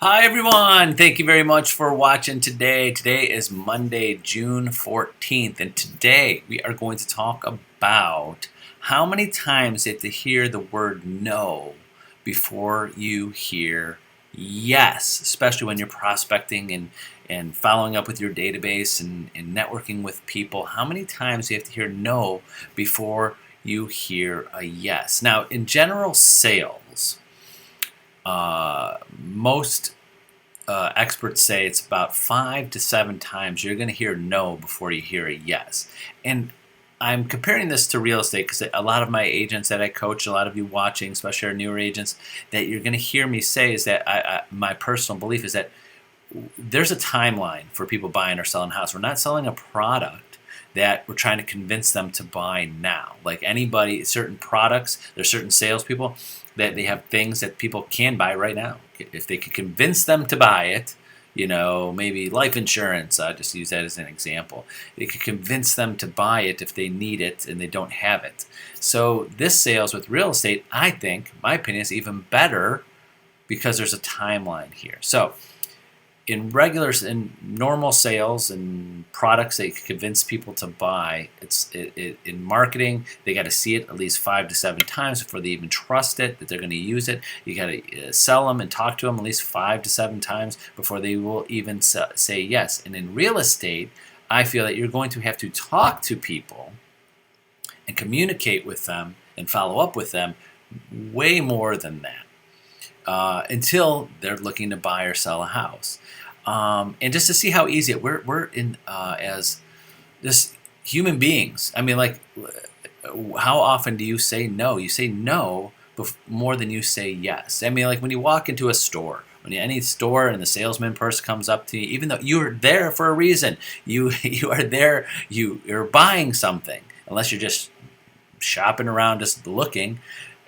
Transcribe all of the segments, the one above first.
Hi everyone! Thank you very much for watching today. Today is Monday, June 14th, and today we are going to talk about how many times you have to hear the word no before you hear yes, especially when you're prospecting and following up with your database and networking with people. How many times you have to hear no before you hear a yes? Now, in general sales, most experts say it's about 5 to 7 times you're going to hear no before you hear a yes. And I'm comparing this to real estate because a lot of my agents that I coach, a lot of you watching, especially our newer agents, that you're going to hear me say is that my personal belief is that there's a timeline for people buying or selling a house. We're not selling a product that we're trying to convince them to buy now. Like anybody, certain products, there's certain salespeople that they have things that people can buy right now. If they could convince them to buy it, maybe life insurance, I just use that as an example. It could convince them to buy it if they need it and they don't have it. So this sales with real estate, I think, my opinion, is even better because there's a timeline here. So in normal sales and products that you can convince people to buy, in marketing they got to see it at least 5 to 7 times before they even trust it that they're going to use it. You got to sell them and talk to them at least 5 to 7 times before they will even say yes. And in real estate, I feel that you're going to have to talk to people and communicate with them and follow up with them way more than that. Until they're looking to buy or sell a house. And just to see how easy we're in as just human beings. I mean, like, how often do you say no? You say no more than you say yes. I mean, like when you walk into a store, any store and the salesman person comes up to you, even though you're there for a reason, you are there, you're buying something, unless you're just shopping around, just looking.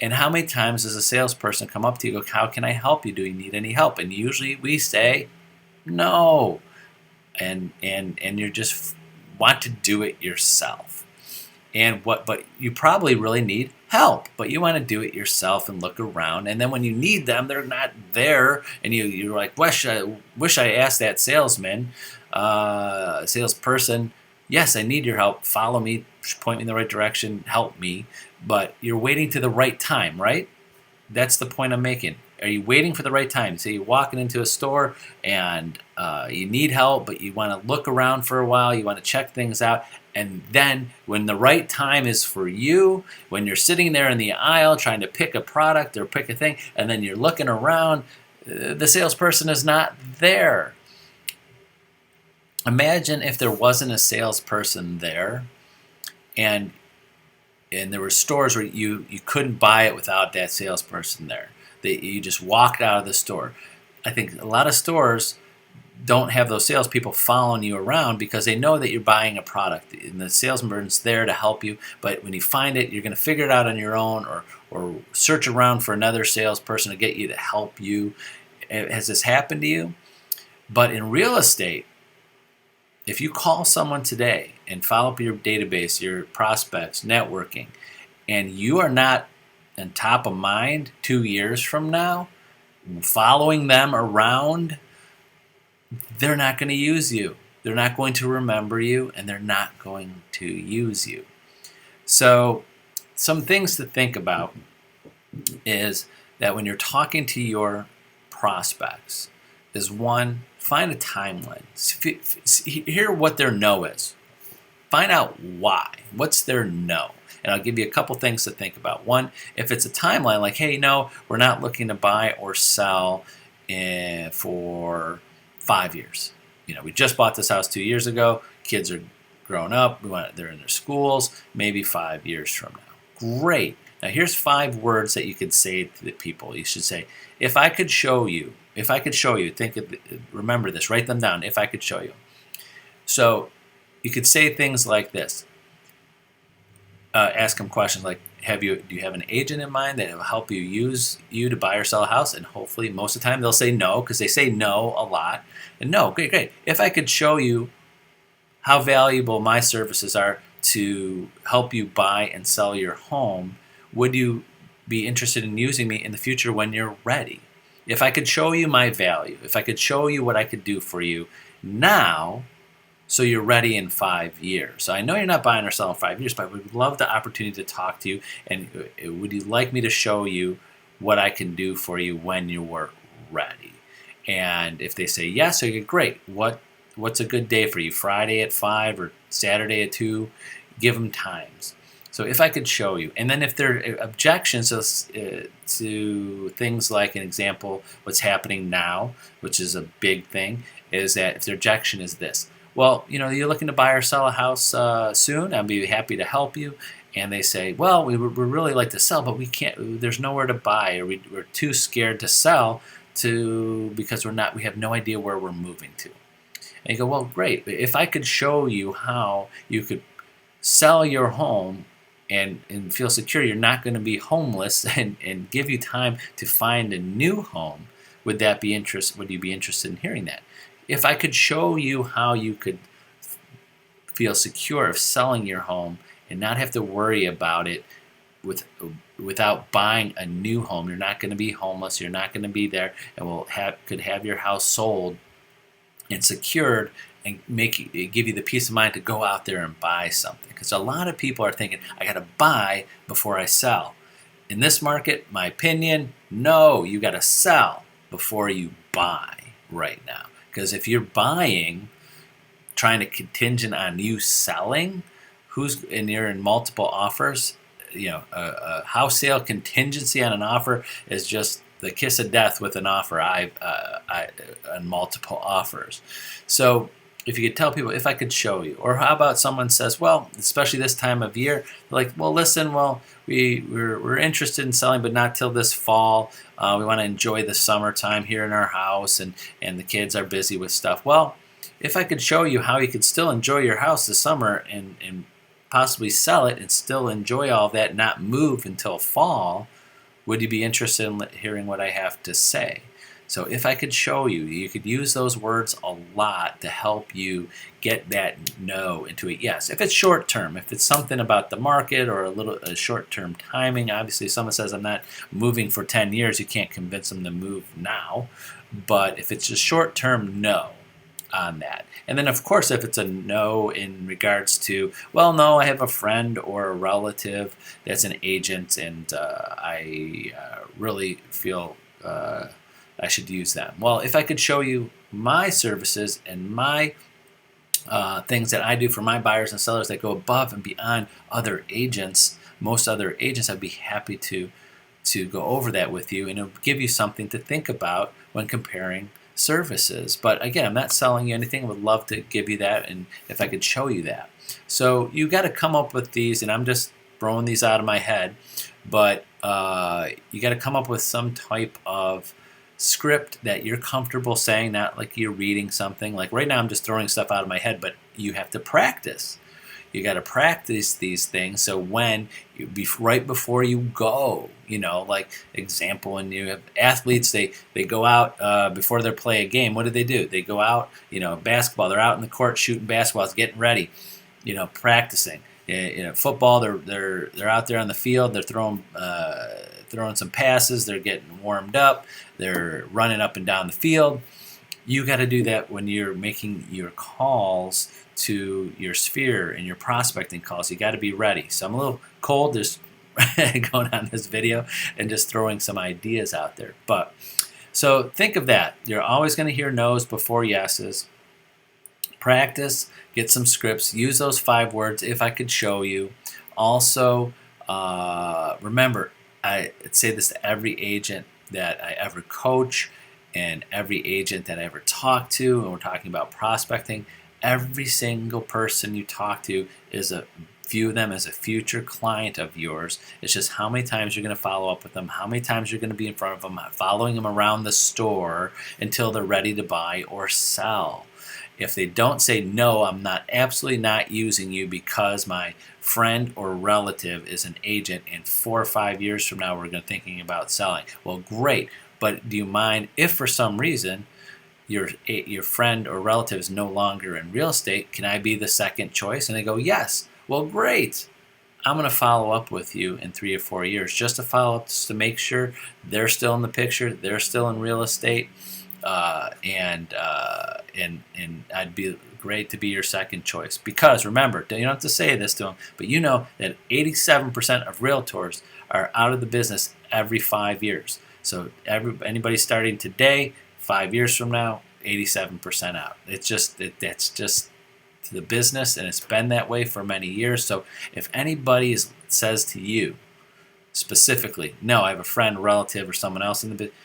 And how many times does a salesperson come up to you and go, how can I help you? Do you need any help? And usually we say no. And you just want to do it yourself. But you probably really need help, but you want to do it yourself and look around. And then when you need them, they're not there. And you're like, wish I asked that salesperson, yes, I need your help. Follow me, point me in the right direction, help me. But you're waiting to the right time, right? That's the point I'm making. Are you waiting for the right time? So you're walking into a store and you need help, but you want to look around for a while. You want to check things out. And then when the right time is for you, when you're sitting there in the aisle trying to pick a product or pick a thing, and then you're looking around, the salesperson is not there. Imagine if there wasn't a salesperson there and there were stores where you couldn't buy it without that salesperson there. You just walked out of the store. I think a lot of stores don't have those salespeople following you around because they know that you're buying a product and the salesman's there to help you. But when you find it, you're going to figure it out on your own or search around for another salesperson to get you to help you. Has this happened to you? But in real estate, if you call someone today and follow up your database, your prospects, networking, and you are not on top of mind 2 years from now, following them around, they're not going to use you. They're not going to remember you, and they're not going to use you. So some things to think about is that when you're talking to your prospects, is one, find a timeline. Hear what their no is. Find out why. What's their no? And I'll give you a couple things to think about. One, if it's a timeline, like, hey, no, we're not looking to buy or sell for 5 years. We just bought this house 2 years ago. Kids are grown up. They're in their schools. Maybe 5 years from now. Great. Now here's 5 words that you could say to the people. You should say, if I could show you, remember this, write them down, if I could show you. So you could say things like this. Ask them questions like, do you have an agent in mind that will help you to buy or sell a house? And hopefully most of the time they'll say no, because they say no a lot. And no, great. If I could show you how valuable my services are to help you buy and sell your home, would you be interested in using me in the future when you're ready? If I could show you my value, if I could show you what I could do for you now, so you're ready in 5 years. So I know you're not buying or selling in 5 years, but I would love the opportunity to talk to you. And would you like me to show you what I can do for you when you were ready? And if they say yes, okay, great. What's a good day for you? Friday at 5 or Saturday at 2? Give them times. So if I could show you, and then if there are objections to things like an example, what's happening now, which is a big thing, is that if their objection is this, well, you're looking to buy or sell a house soon, I'd be happy to help you. And they say, well, we really like to sell, but we can't, there's nowhere to buy, or we're too scared to sell because we have no idea where we're moving to. And you go, well, great. If I could show you how you could sell your home and feel secure, you're not going to be homeless, and give you time to find a new home, would you be interested in hearing that? If I could show you how you could feel secure of selling your home and not have to worry about it without buying a new home, you're not going to be homeless, you're not going to be there, and could have your house sold and secured, and give you the peace of mind to go out there and buy something. Because a lot of people are thinking, I got to buy before I sell. In this market, my opinion, no, you got to sell before you buy right now. Because if you're buying, trying to contingent on you selling, and you're in multiple offers, a house sale contingency on an offer is just the kiss of death with an offer. On multiple offers. So if you could tell people, if I could show you, or how about someone says, well, especially this time of year, they're like, well, listen, we're interested in selling, but not till this fall. We want to enjoy the summertime here in our house, and the kids are busy with stuff. Well, if I could show you how you could still enjoy your house this summer and possibly sell it and still enjoy all that, not move until fall, would you be interested in hearing what I have to say? So if I could show you, you could use those words a lot to help you get that no into a yes. If it's short term, if it's something about the market or a short term timing, obviously if someone says I'm not moving for 10 years, you can't convince them to move now. But if it's a short term no on that. And then of course if it's a no in regards to, well, no, I have a friend or a relative that's an agent, and I really feel I should use them. Well, if I could show you my services and my things that I do for my buyers and sellers that go above and beyond other agents, most other agents, I'd be happy to go over that with you, and it'll give you something to think about when comparing services. But again, I'm not selling you anything. I would love to give you that, and if I could show you that. So you got to come up with these, and I'm just throwing these out of my head, but you got to come up with some type of script that you're comfortable saying, not like you're reading something. Like right now I'm just throwing stuff out of my head, but you have to practice. You got to practice these things, so when right before you go, like example, when you have athletes, they go out before they play a game. What do? They go out, basketball, they're out in the court shooting basketballs, getting ready, practicing. Football, they're out there on the field, they're throwing some passes, they're getting warmed up, they're running up and down the field. You got to do that when you're making your calls to your sphere and your prospecting calls. You got to be ready. So I'm a little cold just going on this video and just throwing some ideas out there. But so think of that. You're always going to hear no's before yeses. Practice, get some scripts, use those 5 words if I could show you. Also, remember, I say this to every agent that I ever coach and every agent that I ever talk to, and we're talking about prospecting. Every single person you talk to view them as a future client of yours. It's just how many times you're going to follow up with them, how many times you're going to be in front of them, following them around the store until they're ready to buy or sell. If they don't say, no, I'm absolutely not using you because my friend or relative is an agent, and 4 or 5 years from now we're going to thinking about selling. Well, great, but do you mind if for some reason your friend or relative is no longer in real estate, can I be the second choice? And they go, yes. Well, great. I'm going to follow up with you in 3 or 4 years just to follow up, just to make sure they're still in the picture, they're still in real estate, and I'd be great to be your second choice. Because remember, you don't have to say this to them, but you know that 87% of realtors are out of the business every 5 years. So anybody starting today, 5 years from now, 87% out. That's just the business, and it's been that way for many years. So if anybody says to you specifically, no, I have a friend, relative, or someone else in the business,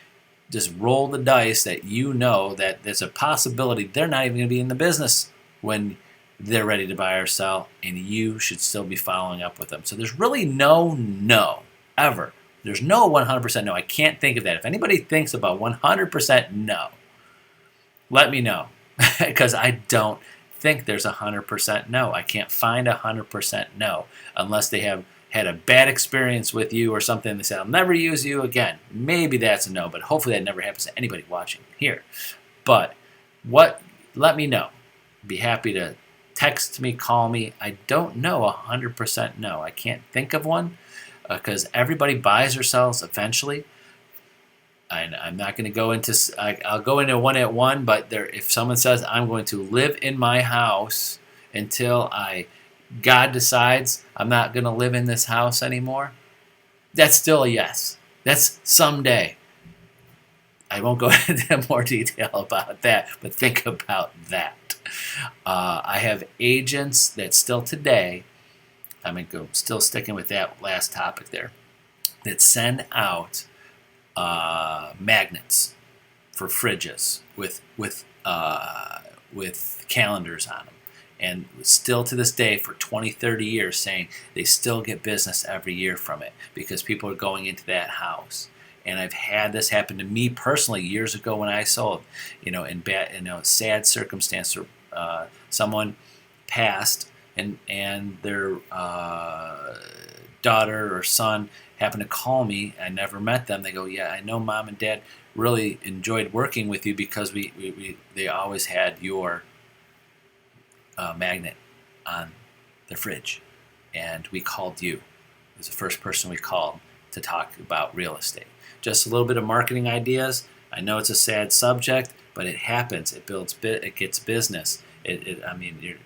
just roll the dice that you know that there's a possibility they're not even going to be in the business when they're ready to buy or sell, and you should still be following up with them. So there's really no ever. There's no 100% no. I can't think of that. If anybody thinks about 100% no, let me know, because I don't think there's 100% no. I can't find 100% no unless they have had a bad experience with you or something. They say, I'll never use you again. Maybe that's a no, but hopefully that never happens to anybody watching here. But let me know. Be happy to text me, call me. I don't know 100% no. I can't think of one because everybody buys or sells eventually. I'm not going to go into, I'll go into one at one, but if someone says I'm going to live in my house until God decides I'm not going to live in this house anymore, that's still a yes. That's someday. I won't go into more detail about that, but think about that. I have agents that still today, still sticking with that last topic there, that send out magnets for fridges with calendars on them. And still to this day, for 20, 30 years, saying they still get business every year from it because people are going into that house. And I've had this happen to me personally years ago when I sold, in sad circumstance. Someone passed, and their daughter or son happened to call me. I never met them. They go, yeah, I know Mom and Dad really enjoyed working with you because they always had your magnet on the fridge, and we called you. It was the first person we called to talk about real estate. Just a little bit of marketing ideas. I know it's a sad subject, but it happens. It builds. It gets business. You're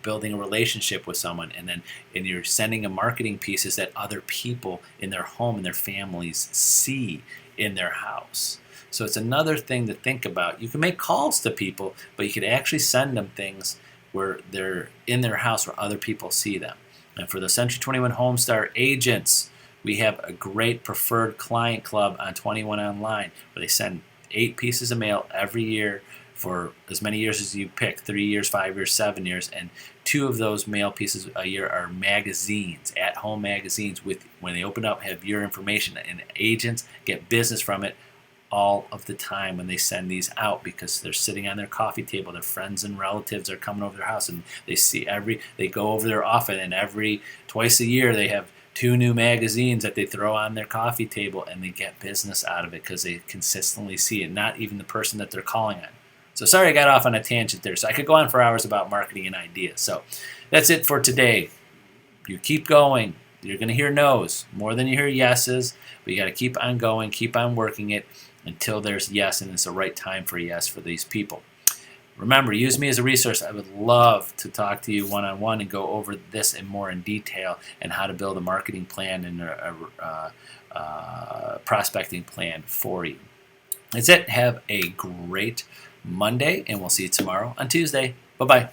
building a relationship with someone, and you're sending a marketing pieces that other people in their home and their families see in their house. So it's another thing to think about. You can make calls to people, but you could actually send them things where they're in their house where other people see them. And for the Century 21 Homestar agents, we have a great preferred client club on 21 Online where they send 8 pieces of mail every year for as many years as you pick, 3 years, 5 years, 7 years, and 2 of those mail pieces a year are magazines, at-home magazines, when they open up, have your information, and agents get business from it all of the time when they send these out because they're sitting on their coffee table. Their friends and relatives are coming over their house, and they go over there often, and twice a year they have 2 new magazines that they throw on their coffee table, and they get business out of it because they consistently see it, not even the person that they're calling on. So sorry I got off on a tangent there. So I could go on for hours about marketing and ideas. So that's it for today. You keep going. You're going to hear no's more than you hear yeses, but you got to keep on going, keep on working it until there's yes, and it's the right time for yes for these people. Remember, use me as a resource. I would love to talk to you one-on-one and go over this in more in detail and how to build a marketing plan and a prospecting plan for you. That's it. Have a great Monday, and we'll see you tomorrow on Tuesday. Bye-bye.